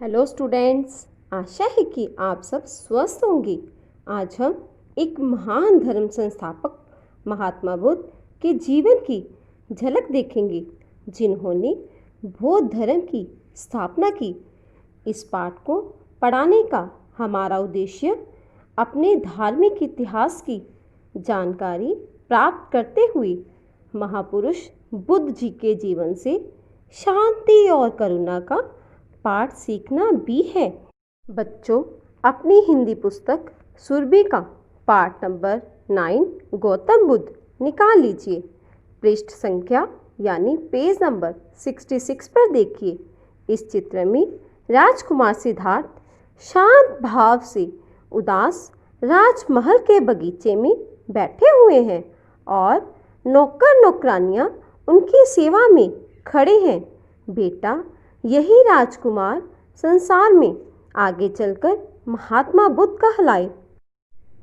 Hello students, आशा है कि आप सब स्वस्थ होंगे। आज हम एक महान धर्म संस्थापक महात्मा बुद्ध के जीवन की झलक देखेंगे, जिन्होंने बौद्ध धर्म की स्थापना की। इस पाठ को पढ़ाने का हमारा उद्देश्य अपने धार्मिक इतिहास की जानकारी प्राप्त करते हुए महापुरुष बुद्ध जी के जीवन से शांति और करुणा का पाठ सीखना भी है। बच्चों, अपनी हिंदी पुस्तक सुरभि का पाठ नंबर 9 गौतम बुद्ध निकाल लीजिए। पृष्ठ संख्या यानी पेज नंबर 66 पर देखिए। इस चित्र में राजकुमार सिद्धार्थ शांत भाव से उदास राजमहल के बगीचे में बैठे हुए हैं और नौकर नौकरानियां उनकी सेवा में खड़े हैं। बेटा, यही राजकुमार संसार में आगे चलकर महात्मा बुद्ध कहलाए।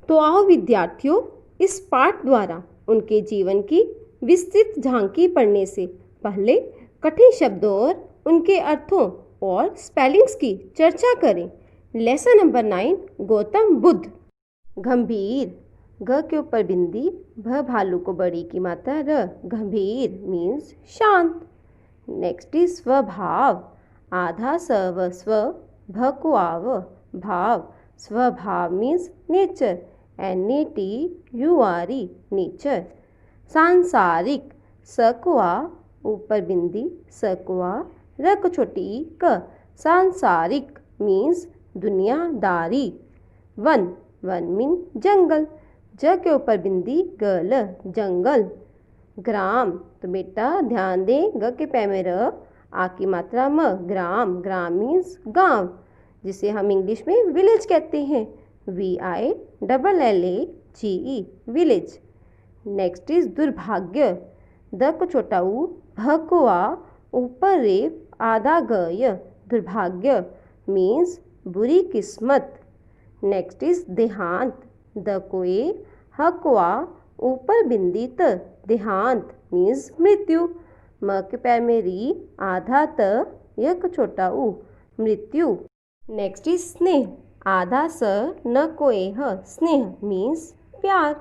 तो आओ विद्यार्थियों, इस पाठ द्वारा उनके जीवन की विस्तृत झांकी पढ़ने से पहले कठिन शब्दों और उनके अर्थों और स्पेलिंग्स की चर्चा करें। Lesson number 9 Gautam Buddha. गंभीर, ग के ऊपर बिंदी, भ भालू को बड़ी की मात्रा र। गंभीर मीन्स शांत। नेक्स्ट इज स्वभाव, आधा स व स्व, भ को आव, भाव। स्वभाव मीन्स नेचर, NATURE नेचर। सांसारिक, स को आ ऊपर बिंदी, स को आ र को छोटी ई क। सांसारिक मीन्स दुनियादारी। वन, वन मीन जंगल, ज के ऊपर बिंदी, गल जंगल। ग्राम, तो बेटा ध्यान दें, ग के पै में र, आ की मात्रा म, ग्राम। ग्राम मीन्स गांव, जिसे हम इंग्लिश में विलेज कहते हैं। VILLAGE village. नेक्स्ट इज दुर्भाग्य, द को छोटा ऊ, भ को आ ऊपर रेफ, आधा ग य। दुर्भाग्य मीन्स बुरी किस्मत। नेक्स्ट इज देहांत, द को ए, ह को आ ऊपर बिंदी त। देहांत मीन्स मृत्यु, म के पैर में री, आधा त, य को छोटा ऊ, मृत्यु। नेक्स्ट इज स्नेह, आधा स, न को ए ह, स्नेह मीन्स प्यार।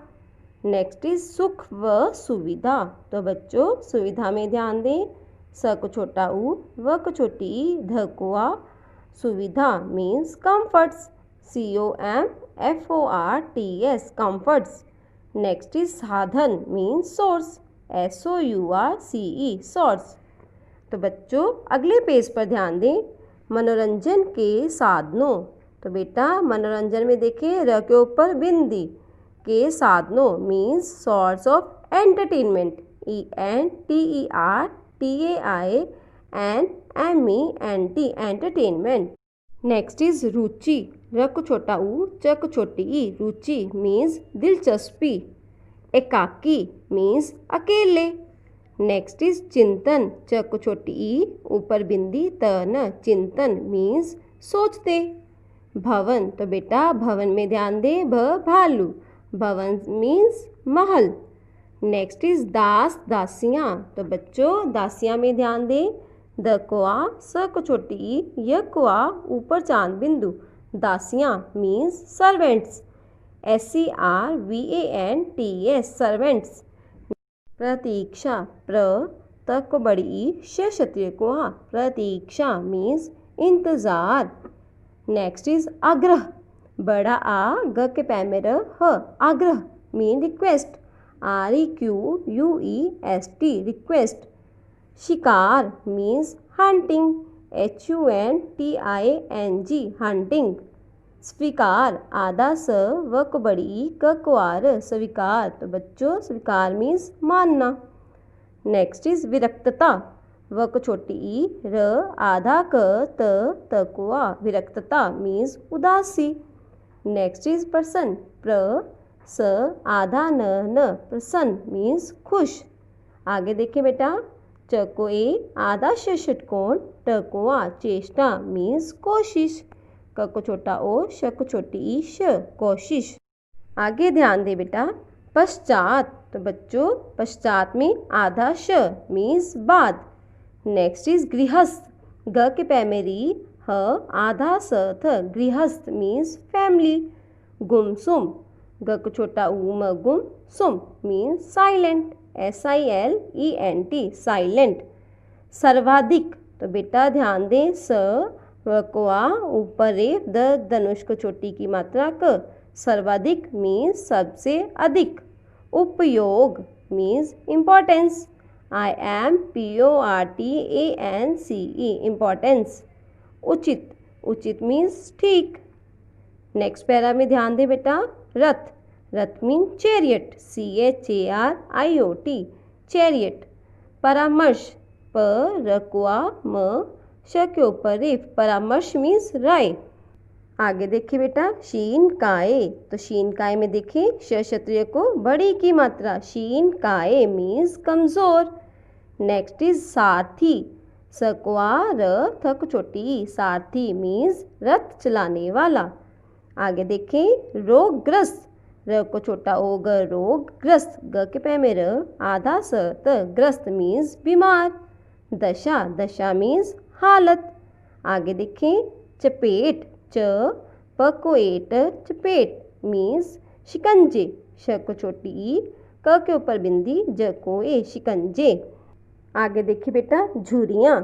नेक्स्ट इज सुख व सुविधा, तो बच्चों सुविधा में ध्यान दें, स को छोटा ऊ, व को छोटी ई, ध को आ, सुविधा means comforts, COMFORTS comforts. Next is साधन मीन्स सोर्स, SOURCE सोर्स। तो बच्चों अगले पेज पर ध्यान दें, मनोरंजन के साधनों। तो बेटा मनोरंजन में देखिए, र के ऊपर बिंदी, के साधनों means source of entertainment, ENTERTAINMENT entertainment. Next is रुचि, र को छोटा ऊ, च को छोटी ई, रुचि मीन्स दिलचस्पी। एकाकी मीन्स अकेले। नेक्स्ट इज चिंतन, च को छोटी ई, ऊपर बिंदी, त न, चिंतन मीन्स सोचते। भवन, तो बेटा भवन में ध्यान दे, भ भालू, भवन मीन्स महल। नेक्स्ट इज दास दासियाँ, तो बच्चों दासियाँ में ध्यान दें, द को आ, स को छोटी ई, य को आ ऊपर चांद बिंदु। दासियाँ मीन्स सर्वेंट्स, SERVANTS सर्वेंट्स। प्रतीक्षा, प्र, त को बड़ी ई, श क्षत्रिय को आ, प्रतीक्षा मीन्स इंतजार। नेक्स्ट इज आग्रह, बड़ा आ, ग के पै में र, ह, आग्रह मीन रिक्वेस्ट, REQUEST रिक्वेस्ट। शिकार मीन्स हंटिंग, HUNTING हंटिंग। स्वीकार, आधा स, व को बड़ी ई, क को आर, स्वीकार, तो बच्चों स्वीकार मीन्स मानना। नेक्स्ट इज विरक्तता, व को छोटी ई, र, आधा क, त को आ, विरक्तता मीन्स उदासी। नेक्स्ट इज प्रसन्न, प्र, स, आधा न, प्रसन्न मीन्स खुश। आगे देखिए बेटा, च को ए, आधा षटकोण, ट को आ, चेष्टा मीन्स कोशिश। क को छोटा ओ, श को छोटी ई, श, कोशिश। आगे ध्यान दे बेटा, पश्चात, तो बच्चों पश्चात में आधा श मीन्स बाद। नेक्स्ट इज गृहस्थ, ग के पै में री, ह आधा स थ गृहस्थ मीन्स फैमिली। गुमसुम ग को छोटा उ म गुम सुम मीन्स साइलेंट SILENT साइलेंट। सर्वाधिक तो बेटा ध्यान दें स व को आ ऊपर रे द धनुष को छोटी की मात्रा क। सर्वाधिक मीन्स सबसे अधिक। उपयोग मीन्स इम्पोर्टेंस IMPORTANCE इम्पोर्टेंस। उचित उचित मीन्स ठीक। नेक्स्ट पैरा में ध्यान दे बेटा रथ रथ मीन चैरियट CHARIOT चैरियट। परामर्श प रकुआ म श के ऊपर रेफ परामर्श मीन्स राय। आगे देखिए बेटा शीन काय तो शीन काय में देखिए श क्षत्रिय को बड़ी की मात्रा शीन काय मीन्स कमजोर। नेक्स्ट इज सारथी सकवा र थक छोटी सारथी मीन्स रथ चलाने वाला। आगे देखें रोगग्रस्त र को छोटा ओ ग रोग ग्रस्त ग के पै में र आधा स त ग्रस्त मीन्स बीमार। दशा दशा मीन्स हालत। आगे देखें चपेट च प को एट चपेट मीन्स शिकंजे श को छोटी ई क के ऊपर बिंदी ज को ए शिकंजे। आगे देखिए बेटा झुरियाँ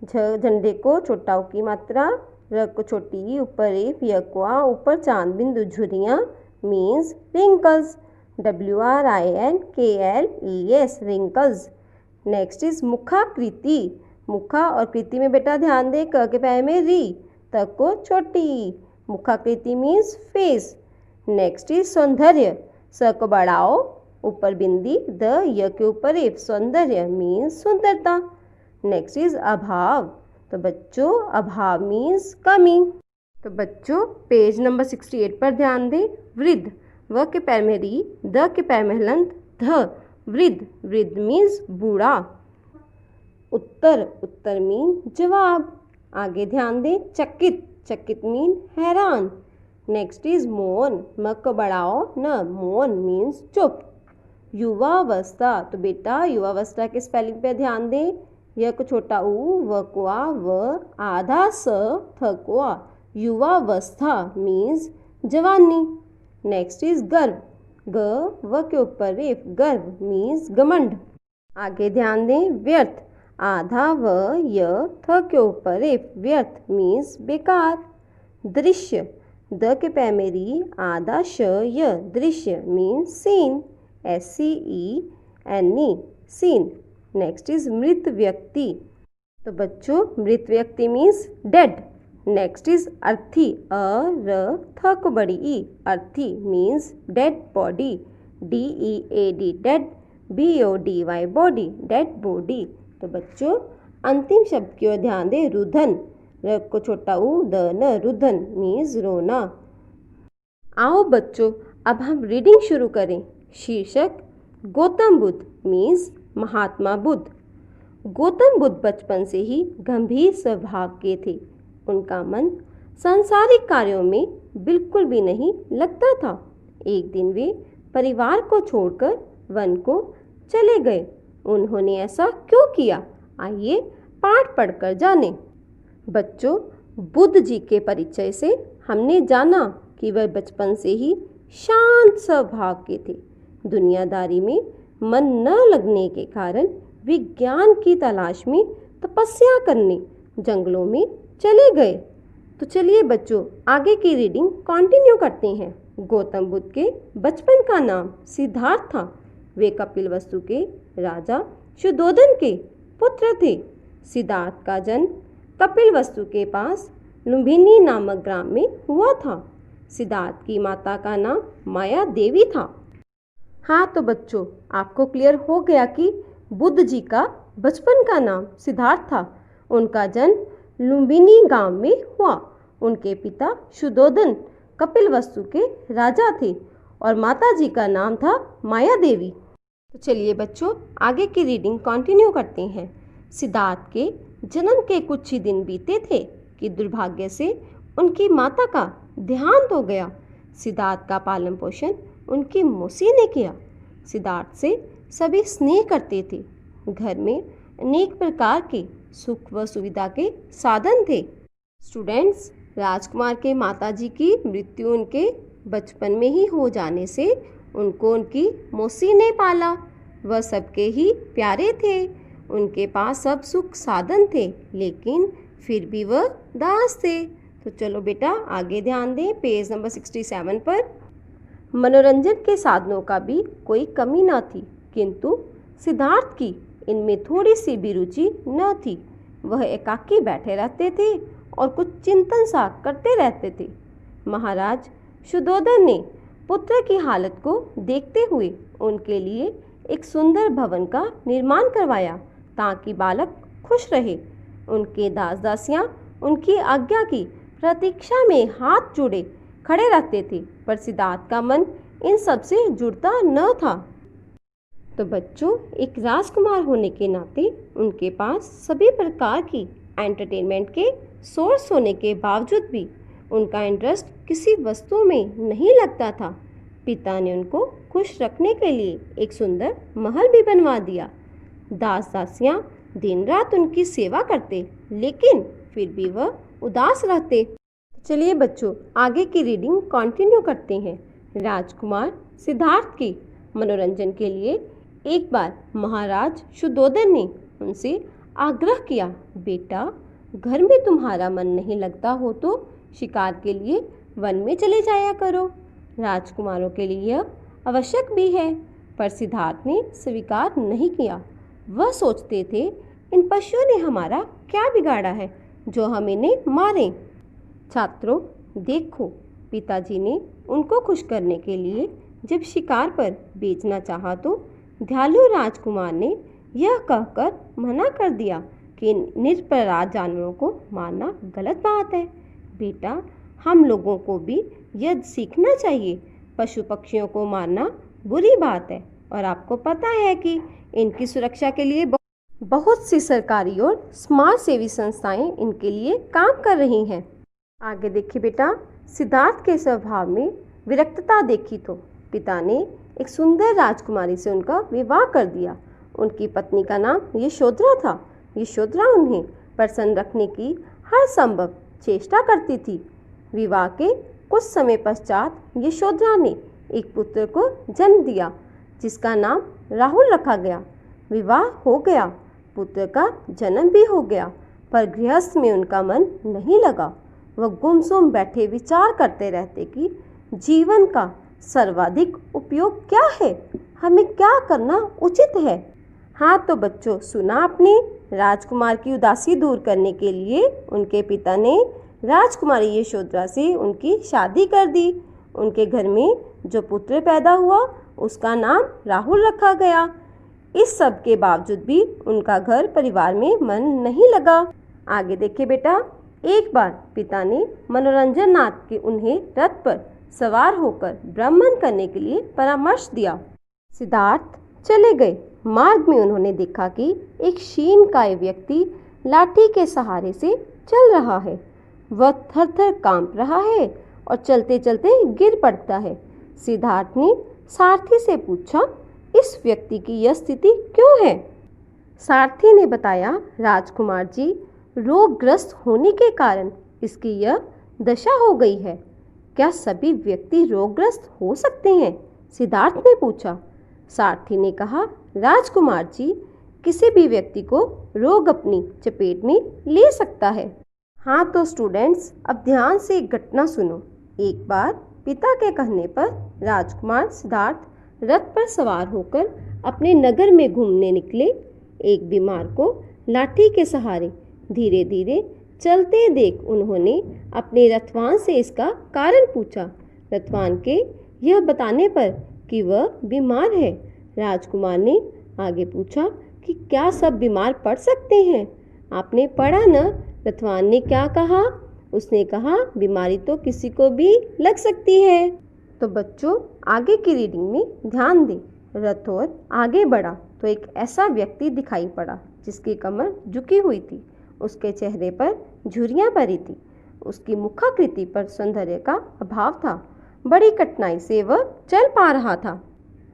झंडे को छोटा उ की मात्रा र को छोटी ई ऊपर ए य को आ ऊपर चांद बिंदु झुरियाँ means wrinkles WRINKLES wrinkles. Next is मुखाकृति मुखा और कृति में बेटा ध्यान दे क के पै में री तक को छोटी मुखाकृति मीन्स फेस। नेक्स्ट इज सौंदर्य स को बढ़ाओ ऊपर बिंदी द य के ऊपर एफ सौंदर्य मीन्स सुंदरता। नेक्स्ट इज अभाव तो बच्चों अभाव मीन्स कमी। तो बच्चों पेज नंबर 68 पर ध्यान दें वृद्ध व के पैर में री द के पैर में हलंत ध वृद्ध वृद्ध मीन्स बूढ़ा। उत्तर उत्तर मीन जवाब। आगे ध्यान दें चकित चकित मीन हैरान। नेक्स्ट इज मौन म को बढ़ाओ न मौन मीन्स चुप। युवावस्था तो बेटा युवावस्था के स्पेलिंग पे ध्यान दें य को छोटा उ व को आ व आधा स थ को आ युवावस्था मीन्स जवानी। नेक्स्ट इज गर्व ग व के ऊपर रेफ गर्व मीन्स घमंड। आगे ध्यान दें व्यर्थ आधा व य थ के ऊपर रेफ व्यर्थ मीन्स बेकार। दृश्य द के पै में री आधा श य दृश्य means scene SCENE scene. Next is मृत व्यक्ति तो बच्चों मृत व्यक्ति मीन्स डेड। नेक्स्ट इज अर्थी अ र थ को बड़ी ई अर्थी means dead body DEAD dead BODY body dead body. तो बच्चों अंतिम शब्द की ओर ध्यान दें रुधन र को छोटा उ द न रुधन मीन्स रोना। आओ बच्चों अब हम रीडिंग शुरू करें। शीर्षक गौतम बुद्ध मीन्स महात्मा बुद्ध। गौतम बुद्ध बचपन से ही गंभीर स्वभाव के थे। उनका मन सांसारिक कार्यों में बिल्कुल भी नहीं लगता था। एक दिन वे परिवार को छोड़कर वन को चले गए। उन्होंने ऐसा क्यों किया आइए पाठ पढ़कर जानें। बच्चों बुद्ध जी के परिचय से हमने जाना कि वह बचपन से ही शांत स्वभाव के थे। दुनियादारी में मन न लगने के कारण विज्ञान की तलाश में तपस्या करने जंगलों में चले गए। तो चलिए बच्चों आगे की रीडिंग कंटिन्यू करते हैं। गौतम बुद्ध के बचपन का नाम सिद्धार्थ था। वे कपिलवस्तु के राजा शुद्धोधन के पुत्र थे। सिद्धार्थ का जन्म कपिलवस्तु के पास लुम्बिनी नामक ग्राम में हुआ था। सिद्धार्थ की माता का नाम माया देवी था। हाँ तो बच्चों आपको क्लियर हो गया कि बुद्ध जी का बचपन का नाम सिद्धार्थ था। उनका जन्म लुम्बिनी गांव में हुआ। उनके पिता शुद्धोधन कपिलवस्तु के राजा थे और माता जी का नाम था माया देवी। तो चलिए बच्चों आगे की रीडिंग कंटिन्यू करते हैं। सिद्धार्थ के जन्म के कुछ ही दिन बीते थे कि दुर्भाग्य से उनकी माता का देहांत हो गया। सिद्धार्थ का पालन पोषण उनकी मौसी ने किया। सिद्धार्थ से सभी स्नेह करते थे। घर में अनेक प्रकार के सुख व सुविधा के साधन थे। स्टूडेंट्स, राजकुमार के माताजी की मृत्यु उनके बचपन में ही हो जाने से उनको उनकी मौसी ने पाला। वह सबके ही प्यारे थे। उनके पास सब सुख साधन थे, लेकिन फिर भी वह दास थे। तो चलो बेटा आगे ध्यान दें पेज नंबर 67 पर। मनोरंजन के साधनों का भी कोई कमी न थी, किंतु सिद्धार्थ की इनमें थोड़ी सी भी रुचि न थी। वह एकाकी बैठे रहते थे और कुछ चिंतन सा करते रहते थे। महाराज शुद्धोधन ने पुत्र की हालत को देखते हुए उनके लिए एक सुंदर भवन का निर्माण करवाया ताकि बालक खुश रहे। उनके दास दासियां उनकी आज्ञा की प्रतीक्षा में हाथ जोड़े खड़े रहते थे, पर सिद्धार्थ का मन इन सब से जुड़ता न था। तो बच्चों, एक राजकुमार होने के नाते उनके पास सभी प्रकार की एंटरटेनमेंट के सोर्स होने के बावजूद भी उनका इंटरेस्ट किसी वस्तु में नहीं लगता था। पिता ने उनको खुश रखने के लिए एक सुंदर महल भी बनवा दिया। दास दासियां दिन रात उनकी सेवा करते, लेकिन फिर भी वह उदास रहते। चलिए बच्चों, आगे की रीडिंग कंटिन्यू करते हैं। राजकुमार सिद्धार्थ के मनोरंजन के लिए एक बार महाराज शुद्धोधन ने उनसे आग्रह किया, बेटा घर में तुम्हारा मन नहीं लगता हो तो शिकार के लिए वन में चले जाया करो। राजकुमारों के लिए यह आवश्यक भी है, पर सिद्धार्थ ने स्वीकार नहीं किया। वह सोचते थे, इन पशुओं ने हमारा क्या बिगाड़ा है जो हम इन्हें मारें। छात्रों देखो, पिताजी ने उनको खुश करने के लिए जब शिकार पर बेचना चाहा तो दयालु राजकुमार ने यह कहकर मना कर दिया कि निरपराध जानवरों को मारना गलत बात है। बेटा हम लोगों को भी यह सीखना चाहिए, पशु पक्षियों को मारना बुरी बात है और आपको पता है कि इनकी सुरक्षा के लिए बहुत सी सरकारी और समाज सेवी संस्थाएं इनके लिए काम कर रही हैं। आगे देखिए बेटा, सिद्धार्थ के स्वभाव में विरक्तता देखी तो पिता ने एक सुंदर राजकुमारी से उनका विवाह कर दिया। उनकी पत्नी का नाम यशोधरा था। यशोधरा उन्हें प्रसन्न रखने की हर संभव चेष्टा करती थी। विवाह के कुछ समय पश्चात यशोधरा ने एक पुत्र को जन्म दिया, जिसका नाम राहुल रखा गया। विवाह हो गया, पुत्र का जन्म भी हो गया, पर गृहस्थ में उनका मन नहीं लगा। वह गुमसुम बैठे विचार करते रहते कि जीवन का सर्वाधिक उपयोग क्या है, हमें क्या करना उचित है। हाँ तो बच्चों, सुना आपने, राजकुमार की उदासी दूर करने के लिए उनके पिता ने राजकुमारी यशोधरा से उनकी शादी कर दी। उनके घर में जो पुत्र पैदा हुआ उसका नाम राहुल रखा गया। इस सब के बावजूद भी उनका घर परिवार में मन नहीं लगा। आगे देखिए बेटा, एक बार पिता ने मनोरंजन नाथ के उन्हें रथ पर सवार होकर भ्रमण करने के लिए परामर्श दिया। सिद्धार्थ चले गए। मार्ग में उन्होंने देखा कि एक क्षीणकाय व्यक्ति लाठी के सहारे से चल रहा है। वह थर थर कांप रहा है और चलते चलते गिर पड़ता है। सिद्धार्थ ने सारथी से पूछा, इस व्यक्ति की यह स्थिति क्यों है? सारथी ने बताया, राजकुमार जी, रोगग्रस्त होने के कारण इसकी यह दशा हो गई है। क्या सभी व्यक्ति रोगग्रस्त हो सकते हैं? सिद्धार्थ ने पूछा। सारथी ने कहा, राजकुमार जी, किसी भी व्यक्ति को रोग अपनी चपेट में ले सकता है। हाँ तो स्टूडेंट्स, अब ध्यान से एक घटना सुनो। एक बार पिता के कहने पर राजकुमार सिद्धार्थ रथ पर सवार होकर अपने नगर में घूमने निकले। एक बीमार को लाठी के सहारे धीरे धीरे चलते देख उन्होंने अपने रथवान से इसका कारण पूछा। रथवान के यह बताने पर कि वह बीमार है, राजकुमार ने आगे पूछा कि क्या सब बीमार पड़ सकते हैं? आपने पढ़ा न, रथवान ने क्या कहा? उसने कहा, बीमारी तो किसी को भी लग सकती है। तो बच्चों, आगे की रीडिंग में ध्यान दें। रथ और आगे बढ़ा तो एक ऐसा व्यक्ति दिखाई पड़ा जिसकी कमर झुकी हुई थी। उसके चेहरे पर झुर्रियाँ पड़ी थी। उसकी मुखाकृति पर सौंदर्य का अभाव था। बड़ी कठिनाई से वह चल पा रहा था।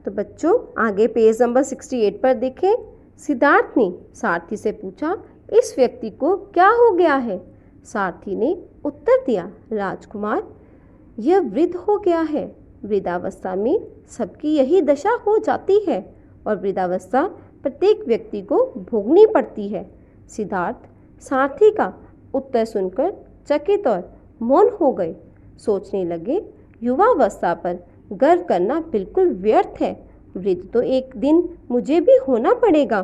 तो बच्चों, आगे पेज नंबर 68 पर देखें। सिद्धार्थ ने सारथी से पूछा, इस व्यक्ति को क्या हो गया है? सारथी ने उत्तर दिया, राजकुमार, यह वृद्ध हो गया है। वृद्धावस्था में सबकी यही दशा हो जाती है और वृद्धावस्था प्रत्येक व्यक्ति को भोगनी पड़ती है। सिद्धार्थ सारथी का उत्तर सुनकर चकित और मौन हो गए। सोचने लगे, युवावस्था पर गर्व करना बिल्कुल व्यर्थ है। वृद्ध तो एक दिन मुझे भी होना पड़ेगा।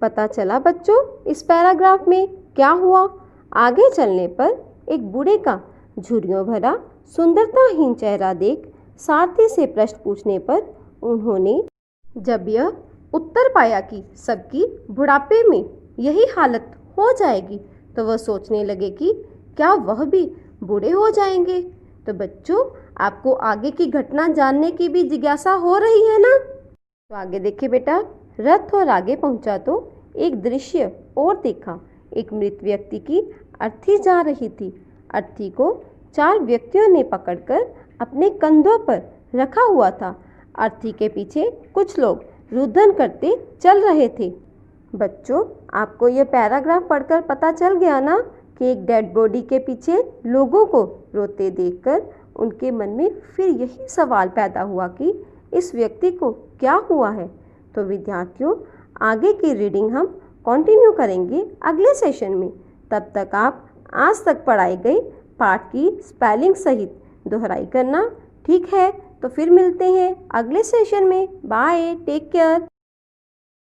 पता चला बच्चों इस पैराग्राफ में क्या हुआ। आगे चलने पर एक बूढ़े का झुर्रियों भरा सुंदरताहीन चेहरा देख सारथी से प्रश्न पूछने पर उन्होंने जब यह उत्तर पाया कि सबकी बुढ़ापे में यही हालत हो जाएगी तो वह सोचने लगे कि क्या वह भी बूढ़े हो जाएंगे। तो बच्चों आपको आगे की घटना जानने की भी जिज्ञासा हो रही है ना। तो आगे देखिए बेटा। रथ और आगे पहुंचा तो एक दृश्य और देखा। एक मृत व्यक्ति की अर्थी जा रही थी। अर्थी को 4 व्यक्तियों ने पकड़कर अपने कंधों पर रखा हुआ था। अर्थी के पीछे कुछ लोग रुदन करते चल रहे थे। बच्चों आपको यह पैराग्राफ पढ़कर पता चल गया ना कि एक डेड बॉडी के पीछे लोगों को रोते देखकर उनके मन में फिर यही सवाल पैदा हुआ कि इस व्यक्ति को क्या हुआ है। तो विद्यार्थियों आगे की रीडिंग हम कंटिन्यू करेंगे अगले सेशन में। तब तक आप आज तक पढ़ाई गई पाठ की स्पेलिंग सहित दोहराई करना। ठीक है, तो फिर मिलते हैं अगले सेशन में। Bye, take care.